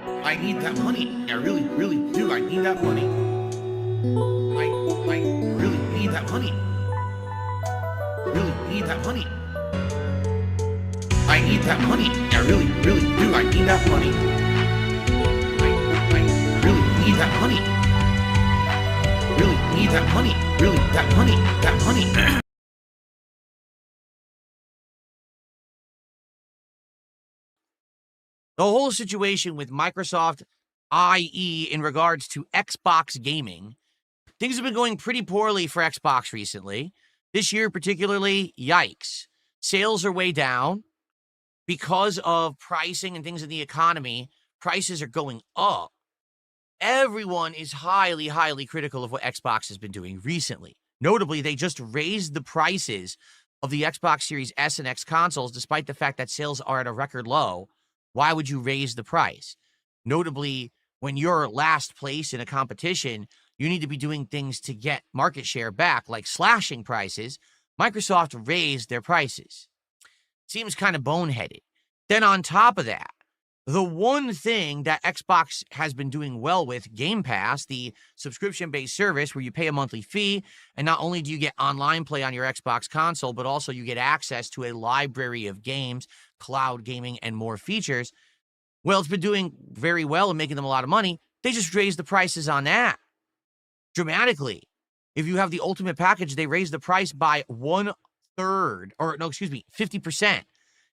I need that money. I really, really do. I need that money. I really need that money. Really need that money. I need that money. I really, really do. I need that money. I really need that money. Really need that money. Really, that money. That money. The whole situation with Microsoft, i.e. in regards to Xbox gaming, things have been going pretty poorly for Xbox recently. This year particularly, yikes. Sales are way down because of pricing and things in the economy. Prices are going up. Everyone is highly, highly critical of what Xbox has been doing recently. Notably, they just raised the prices of the Xbox Series S and X consoles, despite the fact that sales are at a record low. Why would you raise the price? Notably, when you're last place in a competition, you need to be doing things to get market share back, like slashing prices. Microsoft raised their prices. Seems kind of boneheaded. Then on top of that, the one thing that Xbox has been doing well with, Game Pass, the subscription-based service where you pay a monthly fee, and not only do you get online play on your Xbox console, but also you get access to a library of games, cloud gaming, and more features. Well, it's been doing very well and making them a lot of money. They just raised the prices on that dramatically. If you have the Ultimate package, they raised the price by 50%.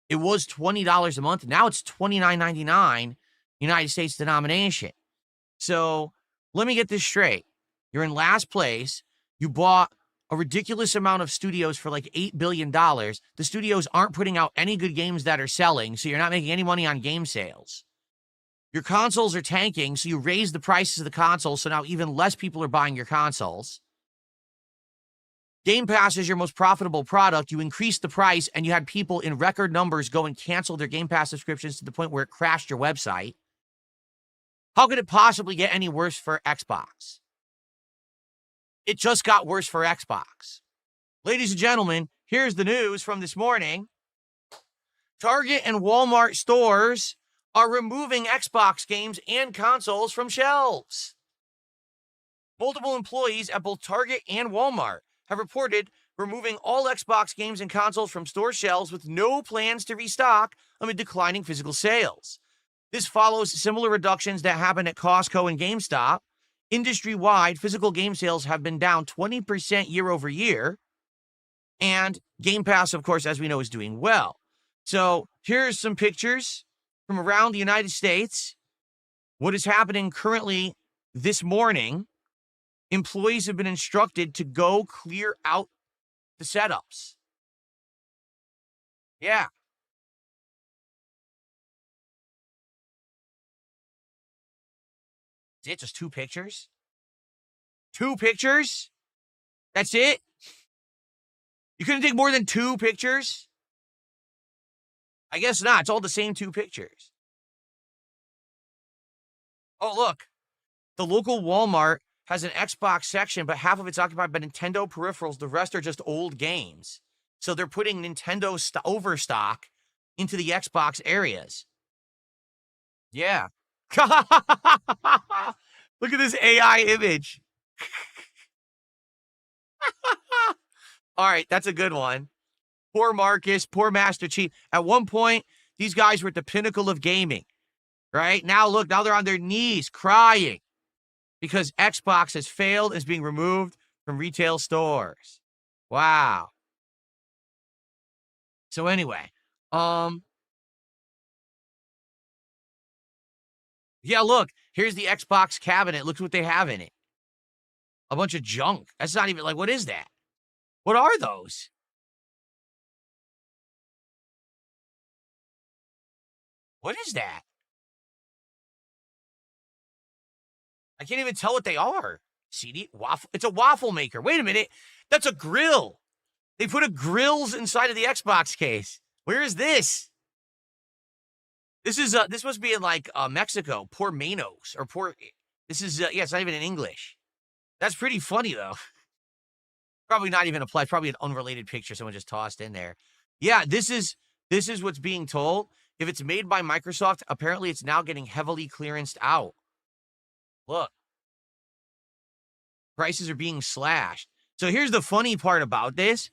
It was $20 a month. Now it's $29.99 United States denomination. So let me get this straight. You're in last place. You bought a ridiculous amount of studios for like $8 billion. The studios aren't putting out any good games that are selling, so you're not making any money on game sales. Your consoles are tanking, so you raise the prices of the consoles, so now even less people are buying your consoles. Game Pass is your most profitable product. You increased the price, and you had people in record numbers go and cancel their Game Pass subscriptions to the point where it crashed your website. How could it possibly get any worse for Xbox? It just got worse for Xbox. Ladies and gentlemen, here's the news from this morning. Target and Walmart stores are removing Xbox games and consoles from shelves. Multiple employees at both Target and Walmart have reported removing all Xbox games and consoles from store shelves with no plans to restock amid declining physical sales. This follows similar reductions that happened at Costco and GameStop. Industry-wide, physical game sales have been down 20% year over year. And Game Pass, of course, as we know, is doing well. So here's some pictures from around the United States. What is happening currently this morning? Employees have been instructed to go clear out the setups. Yeah. Is it just 2 pictures? 2 pictures? That's it? You couldn't take more than 2 pictures? I guess not. It's all the same 2 pictures. Oh, look. The local Walmart has an Xbox section, but half of it's occupied by Nintendo peripherals. The rest are just old games. So they're putting Nintendo overstock into the Xbox areas. Yeah. Look at this AI image. All right, that's a good one. Poor Marcus, poor Master Chief. At one point, these guys were at the pinnacle of gaming, right? Now, look, now they're on their knees crying because Xbox has failed and is being removed from retail stores. Wow. So anyway, yeah, look, here's the Xbox cabinet. Look what they have in it. A bunch of junk. That's not even, like, what is that? What are those? What is that? I can't even tell what they are. CD waffle. It's a waffle maker. Wait a minute. That's a grill. They put a grills inside of the Xbox case. Where is this? This must be in like Mexico. Por menos or por. This is yeah. It's not even in English. That's pretty funny though. Probably not even applied. Probably an unrelated picture someone just tossed in there. Yeah, this is what's being told. If it's made by Microsoft, apparently it's now getting heavily clearanced out. Look. Prices are being slashed. So here's the funny part about this.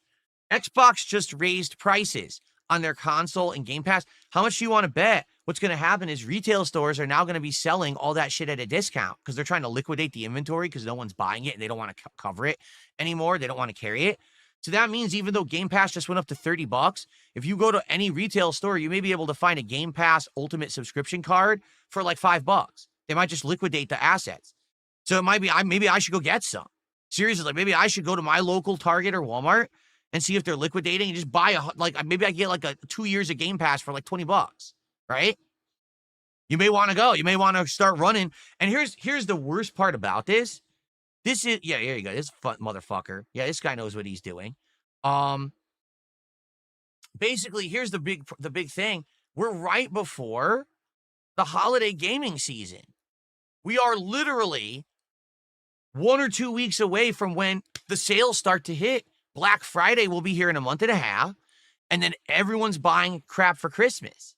Xbox just raised prices on their console and Game Pass. How much do you want to bet? What's going to happen is retail stores are now going to be selling all that shit at a discount because they're trying to liquidate the inventory because no one's buying it and they don't want to cover it anymore. They don't want to carry it. So that means even though Game Pass just went up to $30, if you go to any retail store, you may be able to find a Game Pass Ultimate subscription card for like $5. They might just liquidate the assets. So it might be, maybe I should go get some. Seriously, like maybe I should go to my local Target or Walmart and see if they're liquidating and just buy maybe I get like a 2 years of Game Pass for like $20, right? You may want to go. You may want to start running. And here's the worst part about this. This is, yeah, here you go. This motherfucker. Yeah, this guy knows what he's doing. Basically, here's the big thing. We're right before the holiday gaming season. We are literally 1 or 2 weeks away from when the sales start to hit. Black Friday will be here in a month and a half, and then everyone's buying crap for Christmas.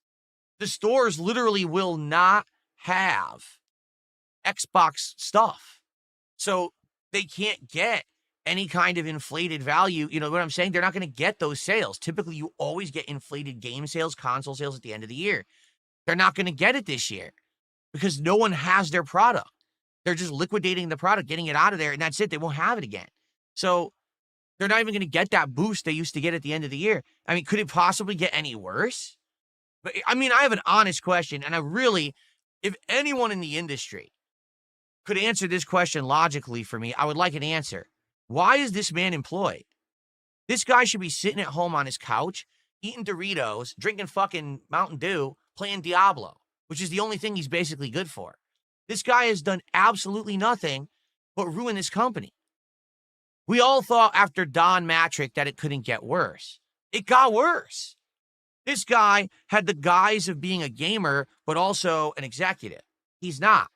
The stores literally will not have Xbox stuff. So they can't get any kind of inflated value. You know what I'm saying? They're not going to get those sales. Typically, you always get inflated game sales, console sales at the end of the year. They're not going to get it this year because no one has their product. They're just liquidating the product, getting it out of there, and that's it. They won't have it again. So they're not even going to get that boost they used to get at the end of the year. I mean, could it possibly get any worse? But I mean, I have an honest question, and if anyone in the industry could answer this question logically for me, I would like an answer. Why is this man employed? This guy should be sitting at home on his couch, eating Doritos, drinking fucking Mountain Dew, playing Diablo, which is the only thing he's basically good for. This guy has done absolutely nothing but ruin this company. We all thought after Don Matrick that it couldn't get worse. It got worse. This guy had the guise of being a gamer, but also an executive. He's not.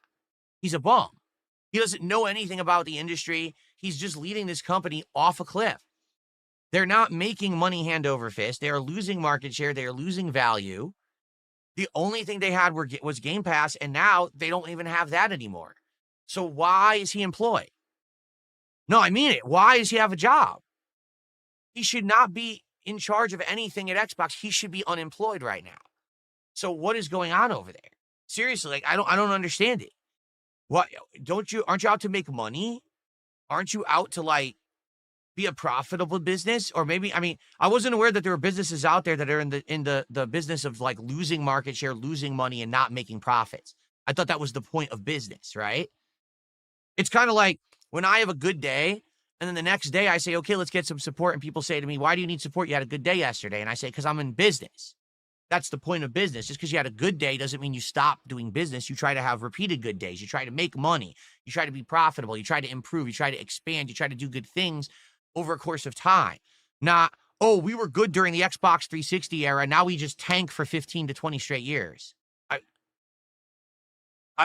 He's a bum. He doesn't know anything about the industry. He's just leading this company off a cliff. They're not making money hand over fist. They are losing market share. They are losing value. The only thing they had was Game Pass, and now they don't even have that anymore. So why is he employed? No, I mean it. Why does he have a job? He should not be in charge of anything at Xbox. He should be unemployed right now. So what is going on over there? Seriously, like I don't understand it. What aren't you out to make money? Aren't you out to like be a profitable business? Or maybe, I mean, I wasn't aware that there were businesses out there that are in the business of like losing market share, losing money, and not making profits. I thought that was the point of business, right? It's kind of like when I have a good day, and then the next day I say, okay, let's get some support. And people say to me, why do you need support? You had a good day yesterday. And I say, because I'm in business. That's the point of business. Just because you had a good day doesn't mean you stop doing business. You try to have repeated good days. You try to make money. You try to be profitable. You try to improve. You try to expand. You try to do good things over a course of time. Not, oh, we were good during the Xbox 360 era. Now we just tank for 15 to 20 straight years. I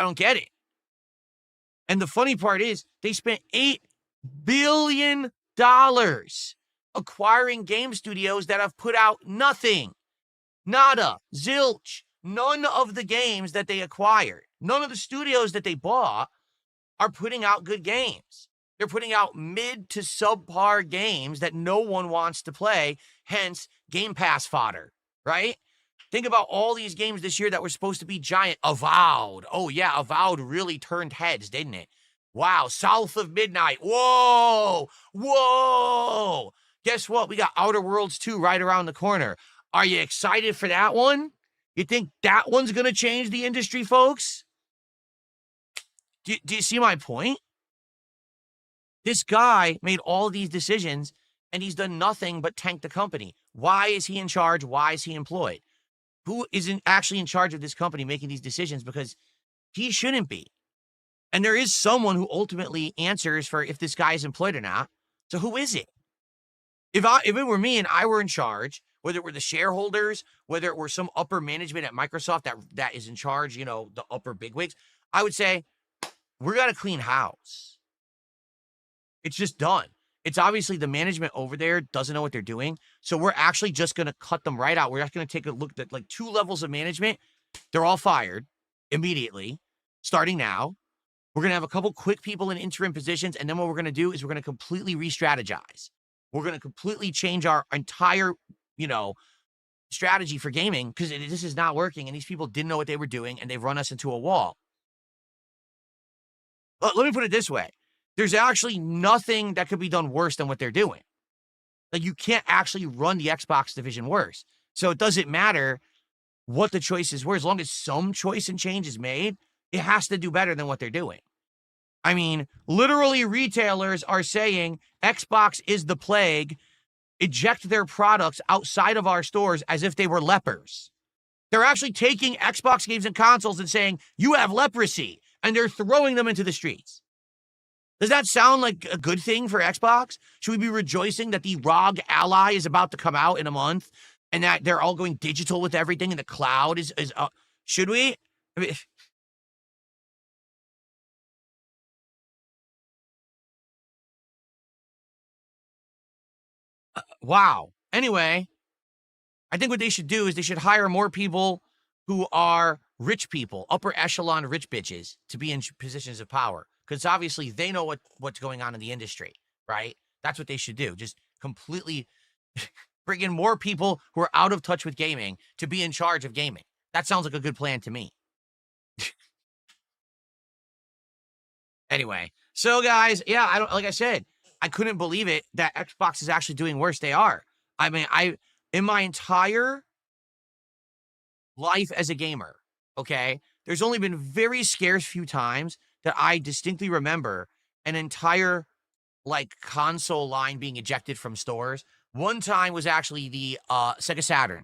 don't get it. And the funny part is they spent $8 billion acquiring game studios that have put out nothing. Nada, zilch, none of the games that they acquired, none of the studios that they bought are putting out good games. They're putting out mid to subpar games that no one wants to play, hence Game Pass fodder, right? Think about all these games this year that were supposed to be giant. Avowed. Oh yeah, Avowed really turned heads, didn't it? Wow, South of Midnight. Whoa, whoa. Guess what? We got Outer Worlds 2 right around the corner. Are you excited for that one? You think that one's going to change the industry, folks? Do you see my point? This guy made all these decisions, and he's done nothing but tank the company. Why is he in charge? Why is he employed? Who isn't actually in charge of this company making these decisions? Because he shouldn't be. And there is someone who ultimately answers for if this guy is employed or not. So who is it? If it were me and I were in charge, whether it were the shareholders, whether it were some upper management at Microsoft that is in charge, you know, the upper bigwigs, I would say, we're going to clean house. It's just done. It's obviously the management over there doesn't know what they're doing. So we're actually just going to cut them right out. We're just going to take a look at like 2 levels of management. They're all fired immediately, starting now. We're going to have a couple quick people in interim positions. And then what we're going to do is we're going to completely re-strategize. We're going to completely change our entire, strategy for gaming because this is not working. And these people didn't know what they were doing and they've run us into a wall. Let me put it this way. There's actually nothing that could be done worse than what they're doing. Like, you can't actually run the Xbox division worse. So it doesn't matter what the choices were. As long as some choice and change is made, it has to do better than what they're doing. I mean, literally retailers are saying Xbox is the plague, eject their products outside of our stores as if they were lepers. They're actually taking Xbox games and consoles and saying, you have leprosy, and they're throwing them into the streets. Does that sound like a good thing for Xbox? Should we be rejoicing that the ROG Ally is about to come out in a month and that they're all going digital with everything and the cloud is should we? I mean, wow. Anyway, I think what they should do is they should hire more people who are rich people, upper echelon rich bitches, to be in positions of power. Because obviously they know what's going on in the industry, right? That's what they should do. Just completely bring in more people who are out of touch with gaming to be in charge of gaming. That sounds like a good plan to me. Anyway, so guys, yeah, like I said, I couldn't believe it that Xbox is actually doing worse. They are. I mean, in my entire life as a gamer, okay, there's only been very scarce few times that I distinctly remember an entire console line being ejected from stores. One time was actually the Sega Saturn.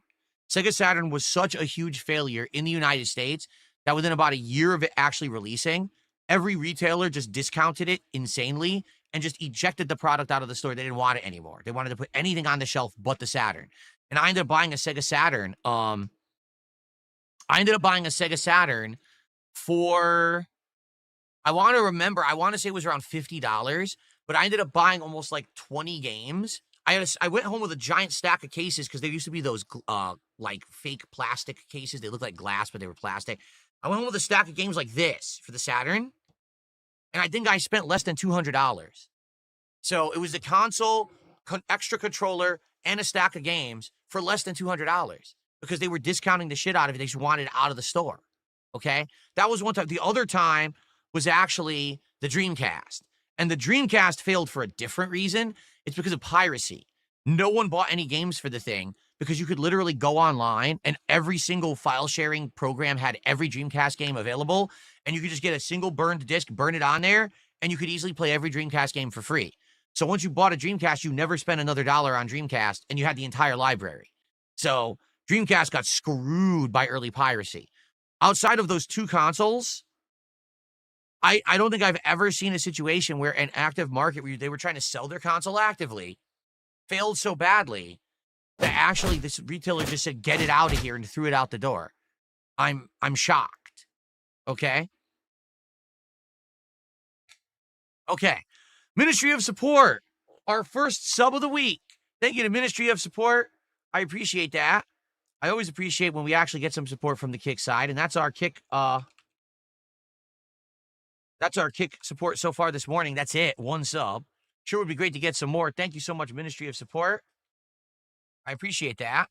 Sega Saturn was such a huge failure in the United States that within about a year of it actually releasing, every retailer just discounted it insanely and just ejected the product out of the store. They didn't want it anymore. They wanted to put anything on the shelf but the Saturn. And I ended up buying a Sega Saturn. For, I want to say it was around $50, but I ended up buying almost 20 games. I went home with a giant stack of cases because there used to be those fake plastic cases. They looked like glass, but they were plastic. I went home with a stack of games like this for the Saturn, and I think I spent less than $200. So it was the console, extra controller, and a stack of games for less than $200 because they were discounting the shit out of it. They just wanted it out of the store. Okay? That was one time. The other time was actually the Dreamcast. And the Dreamcast failed for a different reason. It's because of piracy. No one bought any games for the thing because you could literally go online and every single file sharing program had every Dreamcast game available. And you could just get a single burned disc, burn it on there, and you could easily play every Dreamcast game for free. So once you bought a Dreamcast, you never spent another dollar on Dreamcast, and you had the entire library. So Dreamcast got screwed by early piracy. Outside of those two consoles, I don't think I've ever seen a situation where an active market where they were trying to sell their console actively failed so badly that actually this retailer just said, get it out of here, and threw it out the door. I'm shocked. Okay? Okay. Ministry of Support, our first sub of the week. Thank you to Ministry of Support. I appreciate that. I always appreciate when we actually get some support from the Kick side, and that's our Kick support so far this morning. That's it. One sub. Sure would be great to get some more. Thank you so much, Ministry of Support. I appreciate that.